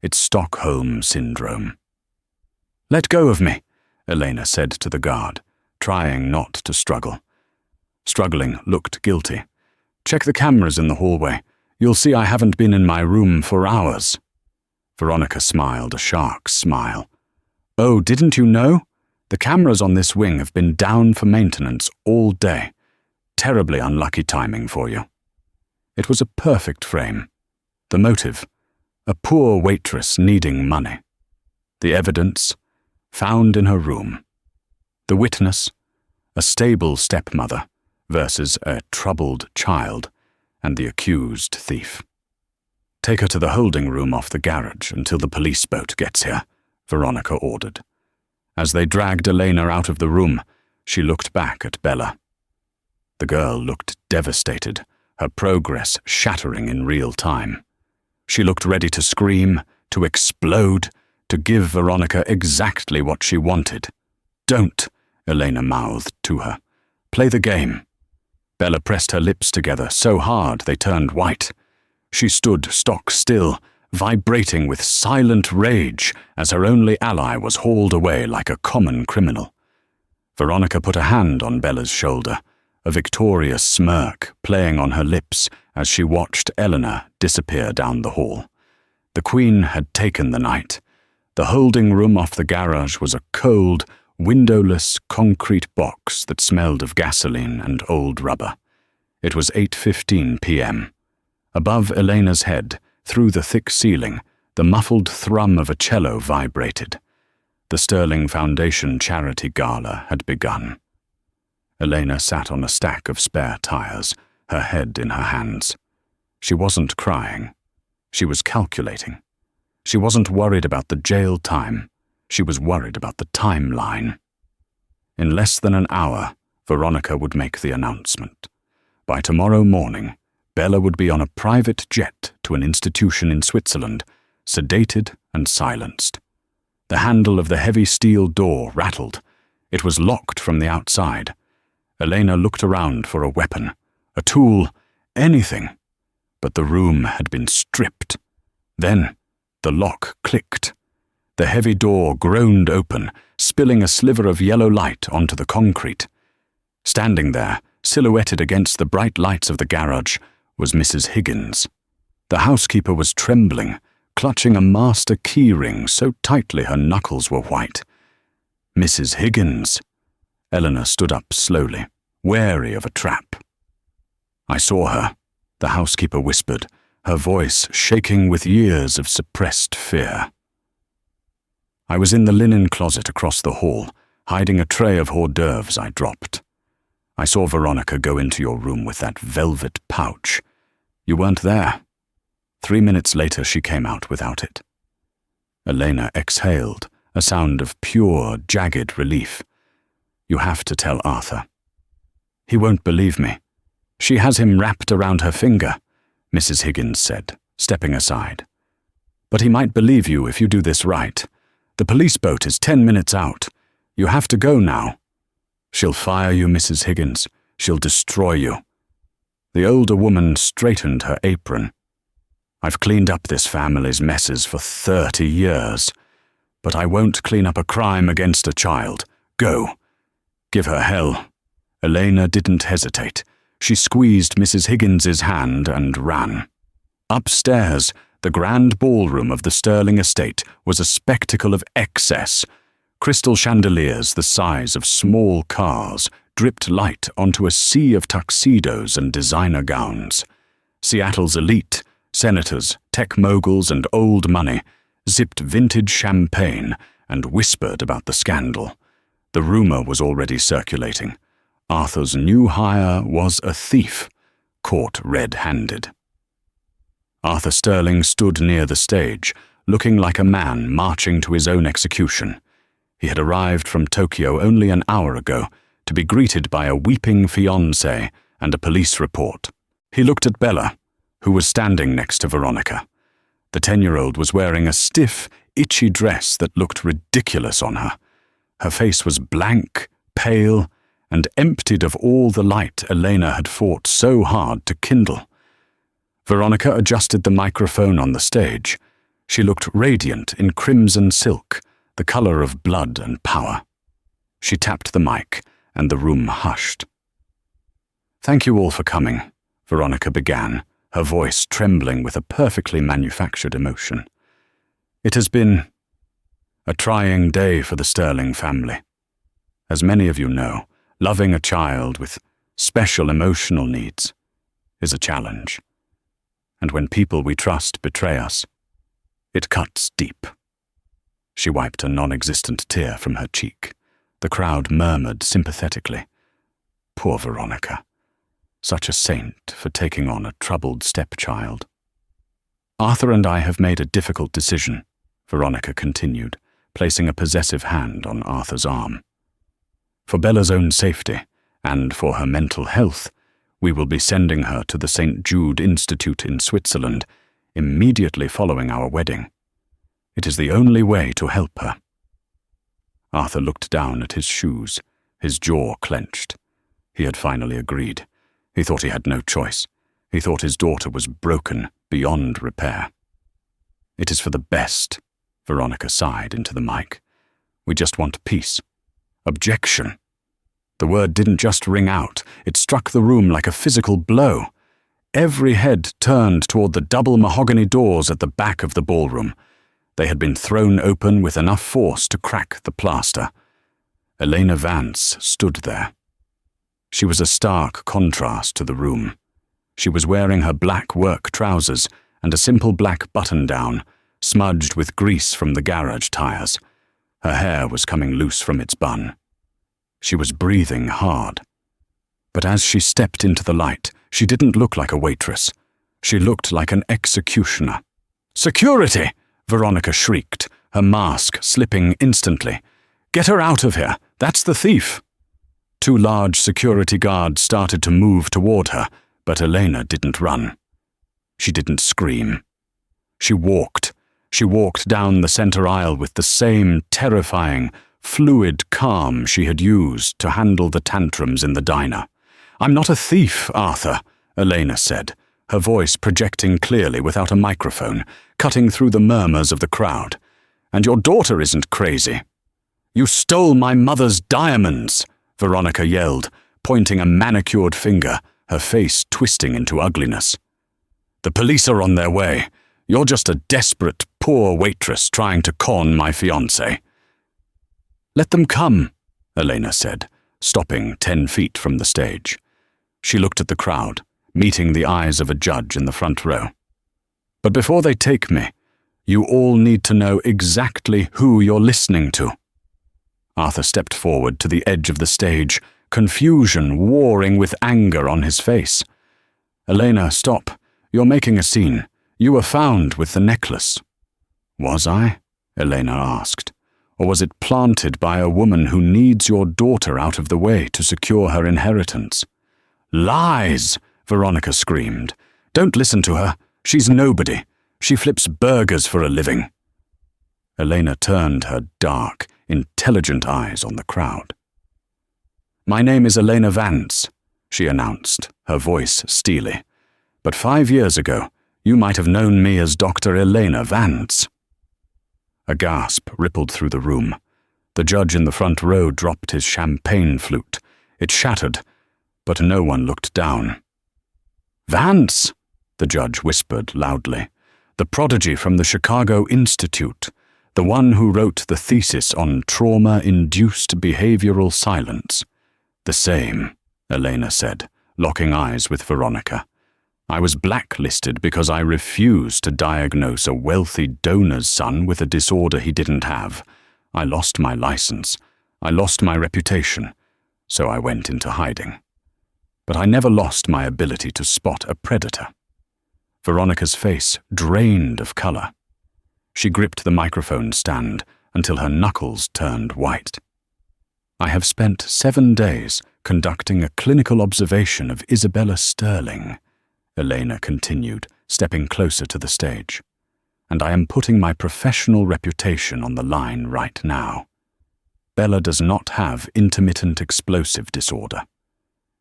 It's Stockholm Syndrome." "Let go of me," Elena said to the guard, trying not to struggle. Struggling looked guilty. "Check the cameras in the hallway. You'll see I haven't been in my room for hours." Veronica smiled a shark's smile. "Oh, didn't you know? The cameras on this wing have been down for maintenance all day. Terribly unlucky timing for you." It was a perfect frame. The motive, a poor waitress needing money. The evidence, found in her room. The witness, a stable stepmother versus a troubled child, and the accused thief. "Take her to the holding room off the garage until the police boat gets here," Veronica ordered. As they dragged Elena out of the room, she looked back at Bella. The girl looked devastated, her progress shattering in real time. She looked ready to scream, to explode, to give Veronica exactly what she wanted. "Don't," Elena mouthed to her. "Play the game." Bella pressed her lips together so hard they turned white. She stood stock still, vibrating with silent rage as her only ally was hauled away like a common criminal. Veronica put a hand on Bella's shoulder, a victorious smirk playing on her lips as she watched Eleanor disappear down the hall. The Queen had taken the night. The holding room off the garage was a cold, windowless concrete box that smelled of gasoline and old rubber. It was 8:15 p.m. Above Elena's head, through the thick ceiling, the muffled thrum of a cello vibrated. The Sterling Foundation charity gala had begun. Elena sat on a stack of spare tires, her head in her hands. She wasn't crying. She was calculating. She wasn't worried about the jail time. She was worried about the timeline. In less than an hour, Veronica would make the announcement. By tomorrow morning, Bella would be on a private jet to an institution in Switzerland, sedated and silenced. The handle of the heavy steel door rattled. It was locked from the outside. Elena looked around for a weapon, a tool, anything. But the room had been stripped. Then the lock clicked. The heavy door groaned open, spilling a sliver of yellow light onto the concrete. Standing there, silhouetted against the bright lights of the garage, was Mrs. Higgins. The housekeeper was trembling, clutching a master key ring so tightly her knuckles were white. Mrs. Higgins. Eleanor stood up slowly, wary of a trap. "I saw her," the housekeeper whispered, her voice shaking with years of suppressed fear. "I was in the linen closet across the hall, hiding a tray of hors d'oeuvres I dropped. I saw Veronica go into your room with that velvet pouch. You weren't there. 3 minutes later she came out without it." Elena exhaled, a sound of pure, jagged relief. "You have to tell Arthur." "He won't believe me. She has him wrapped around her finger," Mrs. Higgins said, stepping aside. "But he might believe you if you do this right. The police boat is 10 minutes out. You have to go now." "She'll fire you, Mrs. Higgins. She'll destroy you." The older woman straightened her apron. "I've cleaned up this family's messes for 30 years. But I won't clean up a crime against a child. Go. Give her hell." Elena didn't hesitate. She squeezed Mrs. Higgins's hand and ran. Upstairs, the grand ballroom of the Sterling estate was a spectacle of excess. Crystal chandeliers the size of small cars dripped light onto a sea of tuxedos and designer gowns. Seattle's elite, senators, tech moguls, and old money zipped vintage champagne and whispered about the scandal. The rumor was already circulating. Arthur's new hire was a thief, caught red-handed. Arthur Sterling stood near the stage, looking like a man marching to his own execution. He had arrived from Tokyo only an hour ago to be greeted by a weeping fiancé and a police report. He looked at Bella, who was standing next to Veronica. The 10-year-old was wearing a stiff, itchy dress that looked ridiculous on her. Her face was blank, pale, and emptied of all the light Elena had fought so hard to kindle. Veronica adjusted the microphone on the stage. She looked radiant in crimson silk, the color of blood and power. She tapped the mic, and the room hushed. "Thank you all for coming," Veronica began, her voice trembling with a perfectly manufactured emotion. "It has been a trying day for the Sterling family. As many of you know, loving a child with special emotional needs is a challenge. And when people we trust betray us, it cuts deep." She wiped a non-existent tear from her cheek. The crowd murmured sympathetically. Poor Veronica. Such a saint for taking on a troubled stepchild. "Arthur and I have made a difficult decision," Veronica continued, placing a possessive hand on Arthur's arm. "For Bella's own safety, and for her mental health, we will be sending her to the St. Jude Institute in Switzerland immediately following our wedding. It is the only way to help her." Arthur looked down at his shoes, his jaw clenched. He had finally agreed. He thought he had no choice. He thought his daughter was broken beyond repair. "It is for the best," Veronica sighed into the mic. "We just want peace." Objection. The word didn't just ring out, it struck the room like a physical blow. Every head turned toward the double mahogany doors at the back of the ballroom. They had been thrown open with enough force to crack the plaster. Elena Vance stood there. She was a stark contrast to the room. She was wearing her black work trousers and a simple black button-down, smudged with grease from the garage tires. Her hair was coming loose from its bun. She was breathing hard. But as she stepped into the light, she didn't look like a waitress. She looked like an executioner. "Security!" Veronica shrieked, her mask slipping instantly. "Get her out of here! That's the thief!" 2 large security guards started to move toward her, but Elena didn't run. She didn't scream. She walked, She walked down the center aisle with the same terrifying, fluid calm she had used to handle the tantrums in the diner. "I'm not a thief, Arthur," Elena said, her voice projecting clearly without a microphone, cutting through the murmurs of the crowd. "And your daughter isn't crazy." "You stole my mother's diamonds," Veronica yelled, pointing a manicured finger, her face twisting into ugliness. "The police are on their way. You're just a desperate, poor waitress trying to con my fiancé." "Let them come," Elena said, stopping 10 feet from the stage. She looked at the crowd, meeting the eyes of a judge in the front row. "But before they take me, you all need to know exactly who you're listening to." Arthur stepped forward to the edge of the stage, confusion warring with anger on his face. "Elena, stop. You're making a scene. You were found with the necklace." "Was I?" Elena asked. "Or was it planted by a woman who needs your daughter out of the way to secure her inheritance?" "Lies!" Veronica screamed. "Don't listen to her. She's nobody. She flips burgers for a living." Elena turned her dark, intelligent eyes on the crowd. "My name is Elena Vance," she announced, her voice steely. "But 5 years ago, you might have known me as Dr. Elena Vance." A gasp rippled through the room. The judge in the front row dropped his champagne flute. It shattered, but no one looked down. "Vance," the judge whispered loudly. "The prodigy from the Chicago Institute, the one who wrote the thesis on trauma-induced behavioral silence." "The same," Elena said, locking eyes with Veronica. "I was blacklisted because I refused to diagnose a wealthy donor's son with a disorder he didn't have. I lost my license. I lost my reputation. So I went into hiding. But I never lost my ability to spot a predator." Veronica's face drained of color. She gripped the microphone stand until her knuckles turned white. "I have spent 7 days conducting a clinical observation of Isabella Sterling," Elena continued, stepping closer to the stage. "And I am putting my professional reputation on the line right now. Bella does not have intermittent explosive disorder.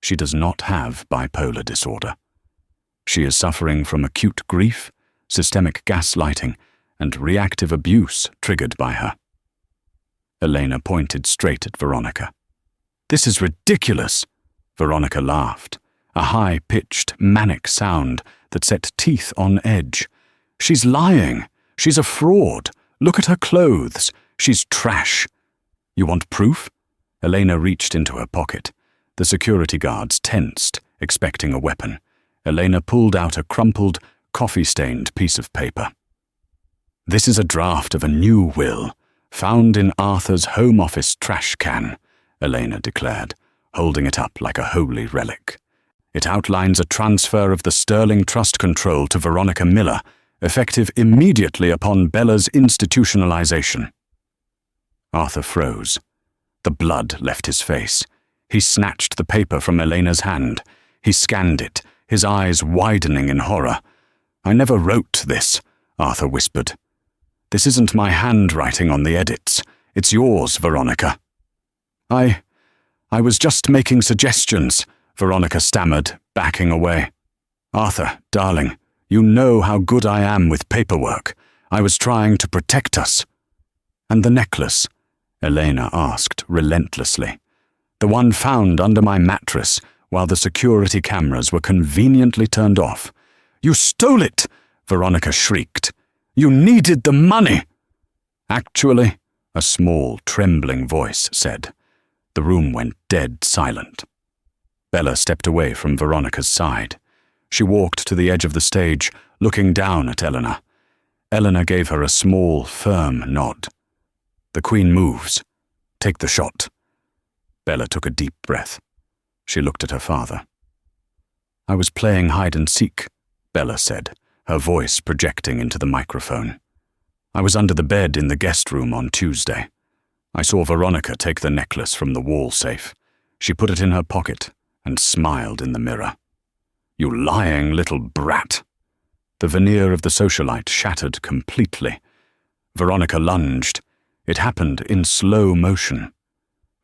She does not have bipolar disorder. She is suffering from acute grief, systemic gaslighting, and reactive abuse triggered by her." Elena pointed straight at Veronica. "This is ridiculous!" Veronica laughed, a high-pitched, manic sound that set teeth on edge. "She's lying. She's a fraud. Look at her clothes. She's trash." "You want proof?" Elena reached into her pocket. The security guards tensed, expecting a weapon. Elena pulled out a crumpled, coffee-stained piece of paper. "This is a draft of a new will, found in Arthur's home office trash can," Elena declared, holding it up like a holy relic. "It outlines a transfer of the Sterling Trust control to Veronica Miller, effective immediately upon Bella's institutionalization." Arthur froze. The blood left his face. He snatched the paper from Elena's hand. He scanned it, his eyes widening in horror. "I never wrote this," Arthur whispered. "This isn't my handwriting on the edits. It's yours, Veronica." I was just making suggestions," Veronica stammered, backing away. "Arthur, darling, you know how good I am with paperwork. I was trying to protect us." "And the necklace?" Elena asked relentlessly. "The one found under my mattress while the security cameras were conveniently turned off." "You stole it!" Veronica shrieked. "You needed the money!" "Actually," a small, trembling voice said. The room went dead silent. Bella stepped away from Veronica's side. She walked to the edge of the stage, looking down at Eleanor. Eleanor gave her a small, firm nod. "The Queen moves. Take the shot." Bella took a deep breath. She looked at her father. "I was playing hide-and-seek," Bella said, her voice projecting into the microphone. "I was under the bed in the guest room on Tuesday. I saw Veronica take the necklace from the wall safe. She put it in her pocket and smiled in the mirror. "You lying little brat." The veneer of the socialite shattered completely. Veronica lunged. It happened in slow motion.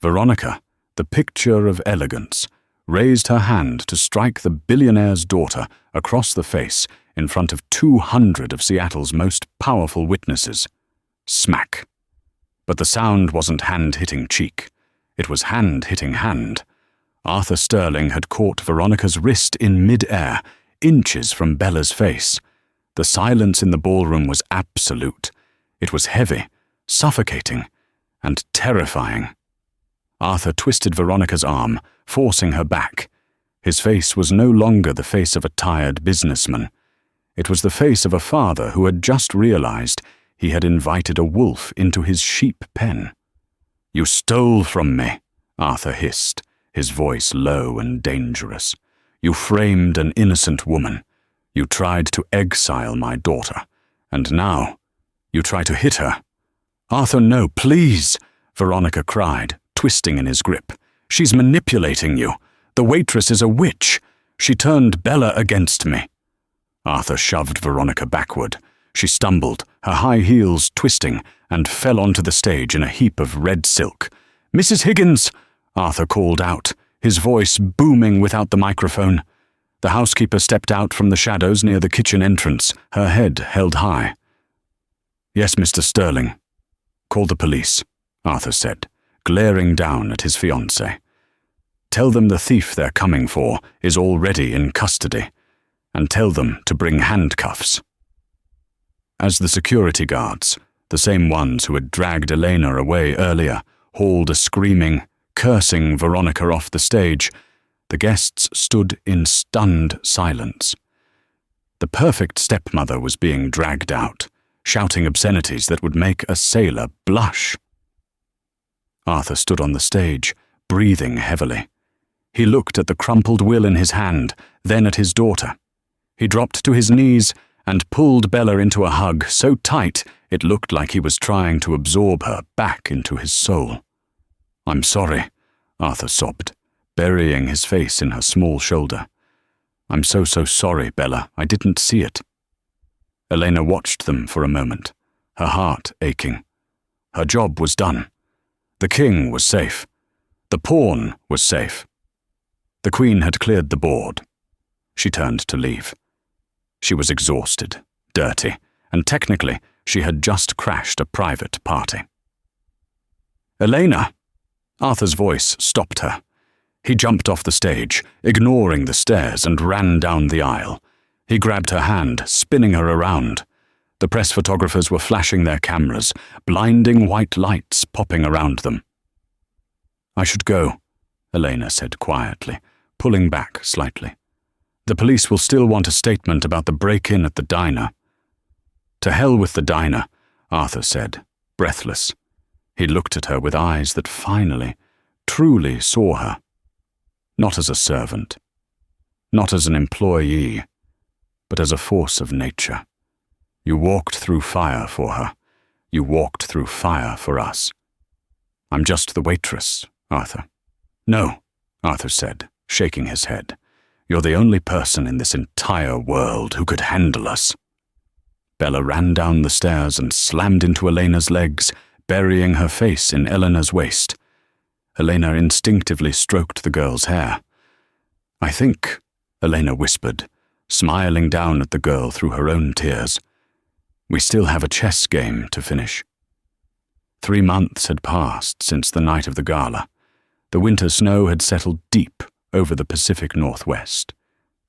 Veronica, the picture of elegance, raised her hand to strike the billionaire's daughter across the face in front of 200 of Seattle's most powerful witnesses. Smack. But the sound wasn't hand hitting cheek. It was hand hitting hand. Arthur Sterling had caught Veronica's wrist in mid-air, inches from Bella's face. The silence in the ballroom was absolute. It was heavy, suffocating, and terrifying. Arthur twisted Veronica's arm, forcing her back. His face was no longer the face of a tired businessman. It was the face of a father who had just realized he had invited a wolf into his sheep pen. "You stole from me," Arthur hissed, his voice low and dangerous. "You framed an innocent woman. You tried to exile my daughter. And now, you try to hit her." "Arthur, no, please," Veronica cried, twisting in his grip. "She's manipulating you. The waitress is a witch. She turned Bella against me." Arthur shoved Veronica backward. She stumbled, her high heels twisting, and fell onto the stage in a heap of red silk. "Mrs. Higgins!" Arthur called out, his voice booming without the microphone. The housekeeper stepped out from the shadows near the kitchen entrance, her head held high. "Yes, Mr. Sterling." "Call the police," Arthur said, glaring down at his fiancée. "Tell them the thief they're coming for is already in custody, and tell them to bring handcuffs." As the security guards, the same ones who had dragged Elena away earlier, hauled a screaming, cursing Veronica off the stage, the guests stood in stunned silence. The perfect stepmother was being dragged out, shouting obscenities that would make a sailor blush. Arthur stood on the stage, breathing heavily. He looked at the crumpled will in his hand, then at his daughter. He dropped to his knees and pulled Bella into a hug so tight it looked like he was trying to absorb her back into his soul. "I'm sorry," Arthur sobbed, burying his face in her small shoulder. "I'm so sorry, Bella. I didn't see it." Elena watched them for a moment, her heart aching. Her job was done. The king was safe. The pawn was safe. The queen had cleared the board. She turned to leave. She was exhausted, dirty, and technically she had just crashed a private party. "Elena!" Arthur's voice stopped her. He jumped off the stage, ignoring the stairs, and ran down the aisle. He grabbed her hand, spinning her around. The press photographers were flashing their cameras, blinding white lights popping around them. "I should go," Elena said quietly, pulling back slightly. "The police will still want a statement about the break-in at the diner." "To hell with the diner," Arthur said, breathless. He looked at her with eyes that finally, truly saw her. Not as a servant, not as an employee, but as a force of nature. You walked through fire for her. You walked through fire for us. "I'm just the waitress, Arthur." "No," Arthur said, shaking his head. "You're the only person in this entire world who could handle us." Bella ran down the stairs and slammed into Elena's legs, burying her face in Eleanor's waist. Elena instinctively stroked the girl's hair. "I think," Elena whispered, smiling down at the girl through her own tears, "we still have a chess game to finish." 3 months had passed since the night of the gala. The winter snow had settled deep over the Pacific Northwest,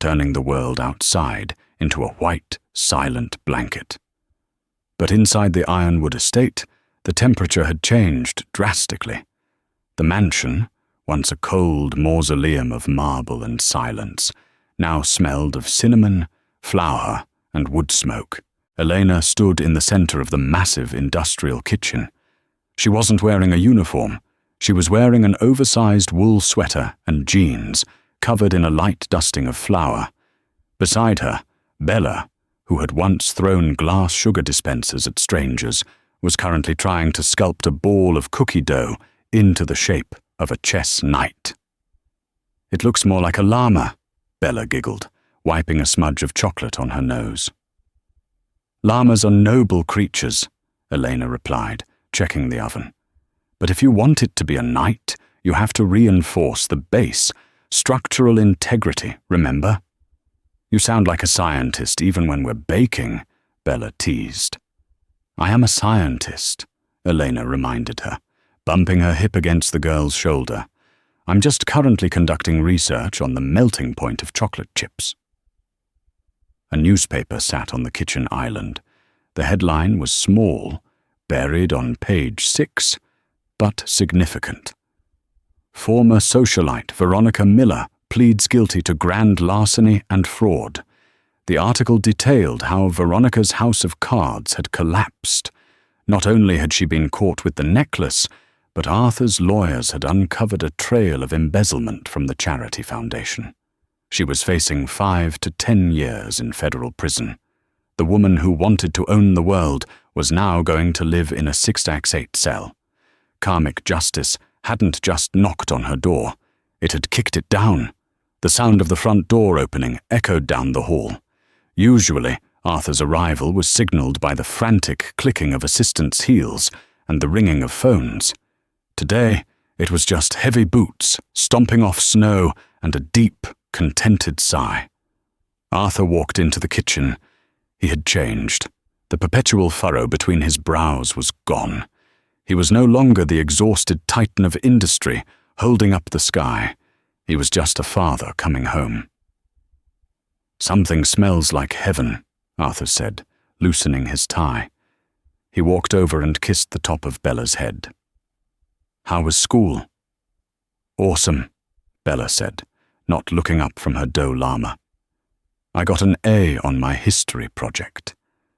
turning the world outside into a white, silent blanket. But inside the Ironwood estate, the temperature had changed drastically. The mansion, once a cold mausoleum of marble and silence, now smelled of cinnamon, flour, and wood smoke. Elena stood in the center of the massive industrial kitchen. She wasn't wearing a uniform. She was wearing an oversized wool sweater and jeans, covered in a light dusting of flour. Beside her, Bella, who had once thrown glass sugar dispensers at strangers, was currently trying to sculpt a ball of cookie dough into the shape of a chess knight. "It looks more like a llama," Bella giggled, wiping a smudge of chocolate on her nose. "Llamas are noble creatures," Elena replied, checking the oven. "But if you want it to be a knight, you have to reinforce the base, structural integrity, remember?" "You sound like a scientist even when we're baking," Bella teased. "I am a scientist," Elena reminded her, bumping her hip against the girl's shoulder. "I'm just currently conducting research on the melting point of chocolate chips." A newspaper sat on the kitchen island. The headline was small, buried on page 6, but significant. "Former socialite Veronica Miller pleads guilty to grand larceny and fraud." The article detailed how Veronica's house of cards had collapsed. Not only had she been caught with the necklace, but Arthur's lawyers had uncovered a trail of embezzlement from the charity foundation. She was facing 5 to 10 years in federal prison. The woman who wanted to own the world was now going to live in a 6x8 cell. Karmic justice hadn't just knocked on her door, it had kicked it down. The sound of the front door opening echoed down the hall. Usually, Arthur's arrival was signaled by the frantic clicking of assistants' heels and the ringing of phones. Today, it was just heavy boots, stomping off snow, and a deep, contented sigh. Arthur walked into the kitchen. He had changed. The perpetual furrow between his brows was gone. He was no longer the exhausted titan of industry, holding up the sky. He was just a father coming home. "Something smells like heaven," Arthur said, loosening his tie. He walked over and kissed the top of Bella's head. "How was school?" "Awesome," Bella said, not looking up from her dough llama. "I got an A on my history project,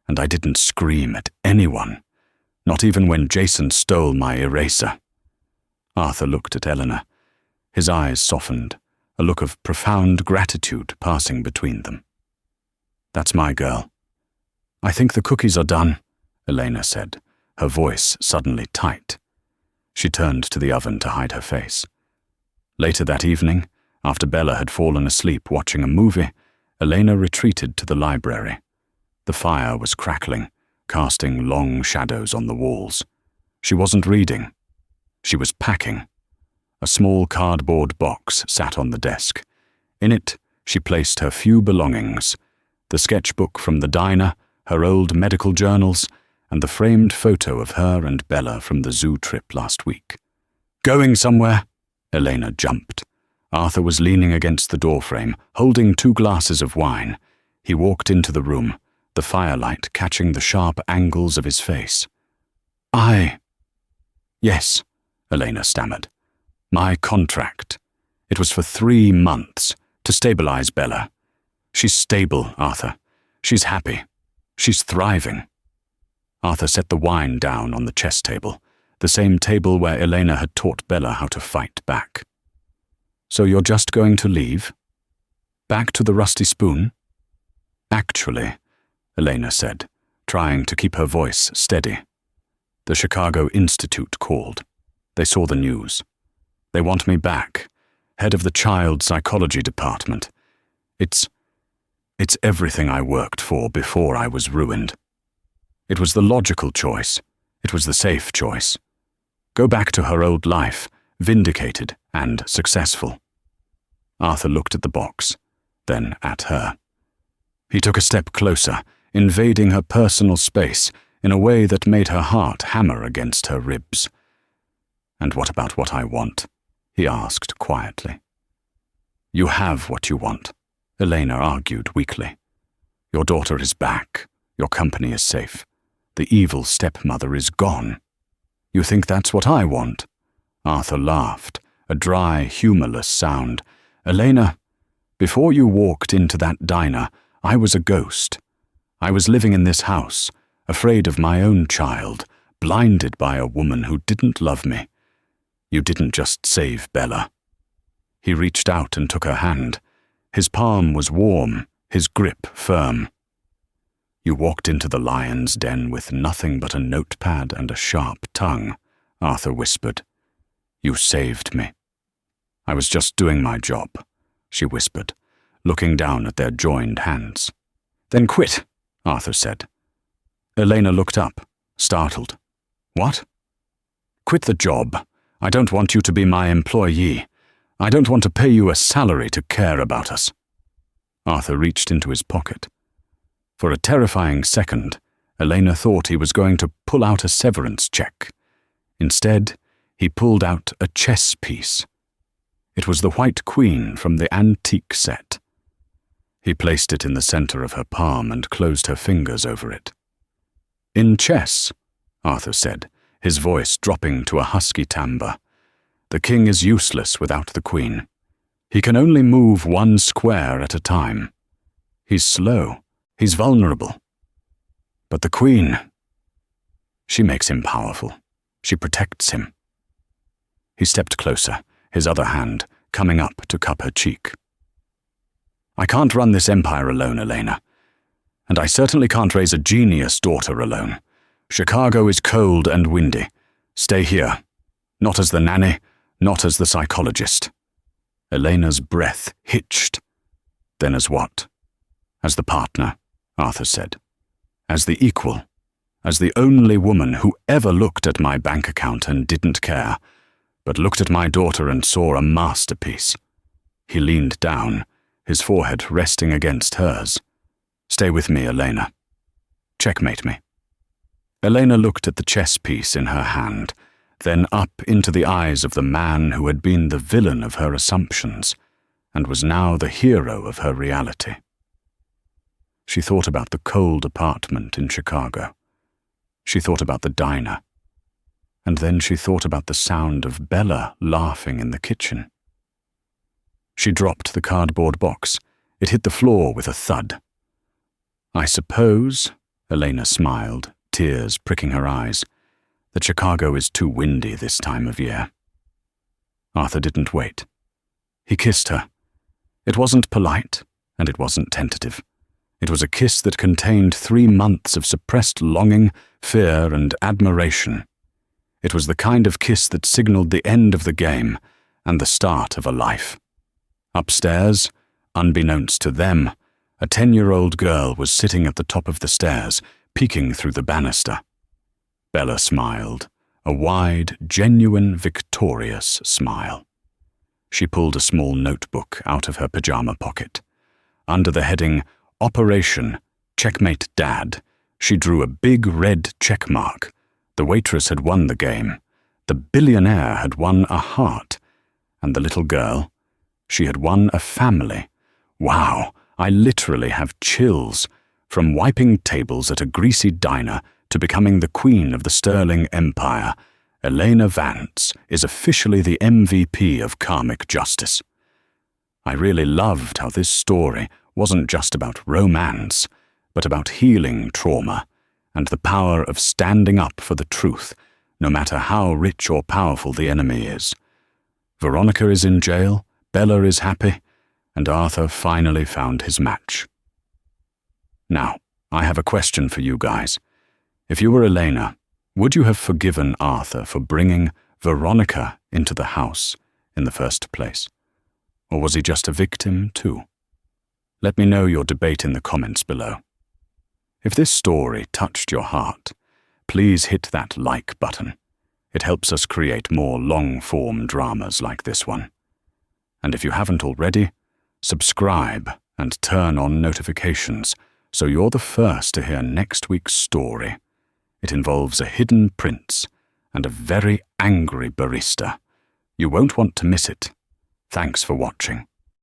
and I didn't scream at anyone, not even when Jason stole my eraser." Arthur looked at Eleanor. His eyes softened, a look of profound gratitude passing between them. "That's my girl." "I think the cookies are done," Elena said, her voice suddenly tight. She turned to the oven to hide her face. Later that evening, after Bella had fallen asleep watching a movie, Elena retreated to the library. The fire was crackling, casting long shadows on the walls. She wasn't reading. She was packing. A small cardboard box sat on the desk. In it, she placed her few belongings: the sketchbook from the diner, her old medical journals, and the framed photo of her and Bella from the zoo trip last week. "Going somewhere?" Elena jumped. Arthur was leaning against the doorframe, holding 2 glasses of wine. He walked into the room, the firelight catching the sharp angles of his face. "Yes," Elena stammered. "My contract. It was for 3 months, to stabilize Bella. She's stable, Arthur. She's happy. She's thriving." Arthur set the wine down on the chess table, the same table where Elena had taught Bella how to fight back. "So you're just going to leave? Back to the Rusty Spoon?" "Actually," Elena said, trying to keep her voice steady. "The Chicago Institute called. They saw the news. They want me back, head of the child psychology department. It's everything I worked for before I was ruined. It was the logical choice. It was the safe choice. Go back to her old life, vindicated and successful." Arthur looked at the box, then at her. He took a step closer, invading her personal space in a way that made her heart hammer against her ribs. "And what about what I want?" he asked quietly. "You have what you want," Elena argued weakly. "Your daughter is back. Your company is safe. The evil stepmother is gone. You think that's what I want?" Arthur laughed, a dry, humorless sound. "Elena, before you walked into that diner, I was a ghost. I was living in this house, afraid of my own child, blinded by a woman who didn't love me. You didn't just save Bella." He reached out and took her hand. His palm was warm, his grip firm. "You walked into the lion's den with nothing but a notepad and a sharp tongue," Arthur whispered. "You saved me." "I was just doing my job," she whispered, looking down at their joined hands. "Then quit," Arthur said. Elena looked up, startled. What? Quit the job. I don't want you to be my employee. I don't want to pay you a salary to care about us. Arthur reached into his pocket. For a terrifying second, Elena thought he was going to pull out a severance check. Instead, he pulled out a chess piece. It was the White Queen from the antique set. He placed it in the center of her palm and closed her fingers over it. In chess, Arthur said, his voice dropping to a husky timbre, the king is useless without the queen. He can only move one square at a time. He's slow. He's vulnerable. But the queen, she makes him powerful. She protects him. He stepped closer, his other hand coming up to cup her cheek. I can't run this empire alone, Elena. And I certainly can't raise a genius daughter alone. Chicago is cold and windy. Stay here. Not as the nanny, not as the psychologist. Elena's breath hitched. Then as what? As the partner, Arthur said. As the equal. As the only woman who ever looked at my bank account and didn't care, but looked at my daughter and saw a masterpiece. He leaned down, his forehead resting against hers. Stay with me, Elena. Checkmate me. Elena looked at the chess piece in her hand, then up into the eyes of the man who had been the villain of her assumptions, and was now the hero of her reality. She thought about the cold apartment in Chicago. She thought about the diner. And then she thought about the sound of Bella laughing in the kitchen. She dropped the cardboard box. It hit the floor with a thud. I suppose, Elena smiled, tears pricking her eyes, that Chicago is too windy this time of year. Arthur didn't wait. He kissed her. It wasn't polite, and it wasn't tentative. It was a kiss that contained 3 months of suppressed longing, fear, and admiration. It was the kind of kiss that signaled the end of the game and the start of a life. Upstairs, unbeknownst to them, a 10-year-old girl was sitting at the top of the stairs, peeking through the banister. Bella smiled, a wide, genuine, victorious smile. She pulled a small notebook out of her pajama pocket. Under the heading, Operation Checkmate Dad, she drew a big red check mark. The waitress had won the game. The billionaire had won a heart. And the little girl, she had won a family. Wow, I literally have chills. From wiping tables at a greasy diner to becoming the queen of the Sterling Empire, Elena Vance is officially the MVP of karmic justice. I really loved how this story wasn't just about romance, but about healing trauma and the power of standing up for the truth, no matter how rich or powerful the enemy is. Veronica is in jail, Bella is happy, and Arthur finally found his match. Now, I have a question for you guys. If you were Elena, would you have forgiven Arthur for bringing Veronica into the house in the first place? Or was he just a victim too? Let me know your debate in the comments below. If this story touched your heart, please hit that like button. It helps us create more long-form dramas like this one. And if you haven't already, subscribe and turn on notifications so you're the first to hear next week's story. It involves a hidden prince and a very angry barista. You won't want to miss it. Thanks for watching.